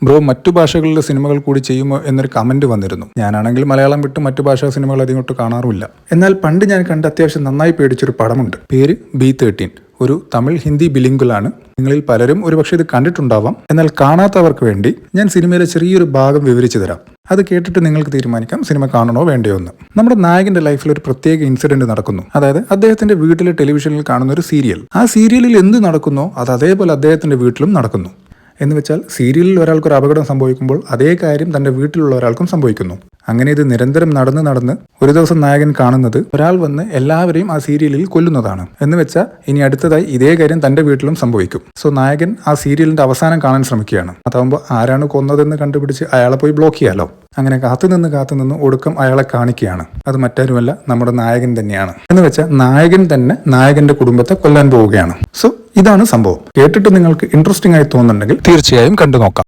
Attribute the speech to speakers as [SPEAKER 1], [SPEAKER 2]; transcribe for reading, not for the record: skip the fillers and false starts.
[SPEAKER 1] Bro മറ്റു ഭാഷകളിലെ സിനിമകൾ കൂടി ചെയ്യുമോ എന്നൊരു കമൻറ്റ് വന്നിരുന്നു. ഞാനാണെങ്കിൽ മലയാളം വിട്ട് മറ്റു ഭാഷാ സിനിമകൾ അധികമൊട്ട് കാണാറുമില്ല. എന്നാൽ പണ്ട് ഞാൻ കണ്ട അത്യാവശ്യം നന്നായി പേടിച്ചൊരു പടമുണ്ട്. പേര് B13. ഒരു തമിഴ് ഹിന്ദി ബിലിംഗുലാണ്. നിങ്ങളിൽ പലരും ഒരുപക്ഷെ ഇത് കണ്ടിട്ടുണ്ടാവാം. എന്നാൽ കാണാത്തവർക്ക് വേണ്ടി ഞാൻ സിനിമയിലെ ചെറിയൊരു ഭാഗം വിവരിച്ചു തരാം. അത് കേട്ടിട്ട് നിങ്ങൾക്ക് തീരുമാനിക്കാം സിനിമ കാണണോ വേണ്ടയോ എന്ന്. നമ്മുടെ നായകന്റെ ലൈഫിൽ ഒരു പ്രത്യേക ഇൻസിഡന്റ് നടക്കുന്നു. അതായത് അദ്ദേഹത്തിന്റെ വീട്ടിലെ ടെലിവിഷനിൽ കാണുന്ന ഒരു സീരിയൽ. ആ സീരിയലിൽ എന്ത് നടക്കുന്നോ അത് അതേപോലെ അദ്ദേഹത്തിന്റെ വീട്ടിലും നടക്കുന്നു. എന്ന് വെച്ചാൽ സീരിയലിൽ ഒരാൾക്കൊരു അപകടം സംഭവിക്കുമ്പോൾ അതേ കാര്യം തന്റെ വീട്ടിലുള്ള ഒരാൾക്കും സംഭവിക്കുന്നു. അങ്ങനെ ഇത് നിരന്തരം നടന്ന് ഒരു ദിവസം നായകൻ കാണുന്നത് ഒരാൾ വന്ന് എല്ലാവരെയും ആ സീരിയലിൽ കൊല്ലുന്നതാണ്. എന്ന് വെച്ചാൽ ഇനി അടുത്തതായി ഇതേ കാര്യം തന്റെ വീട്ടിലും സംഭവിക്കും. സോ നായകൻ ആ സീരിയലിന്റെ അവസാനം കാണാൻ ശ്രമിക്കുകയാണ്. അതാവുമ്പോൾ ആരാണ് കൊന്നതെന്ന് കണ്ടുപിടിച്ച് അയാളെ പോയി ബ്ലോക്ക് ചെയ്യാലോ. അങ്ങനെ കാത്തുനിന്ന് ഒടുക്കം അയാളെ കാണിക്കുകയാണ്. അത് മറ്റാരുമല്ല, നമ്മുടെ നായകൻ തന്നെയാണ്. എന്ന് വെച്ചാൽ നായകൻ തന്നെ നായകന്റെ കുടുംബത്തെ കൊല്ലാൻ പോവുകയാണ്. സോ ഇതാണ് സംഭവം. കേട്ടിട്ട് നിങ്ങൾക്ക് ഇൻട്രസ്റ്റിംഗ് ആയി തോന്നുന്നുണ്ടെങ്കിൽ തീർച്ചയായും കണ്ടു നോക്കാം.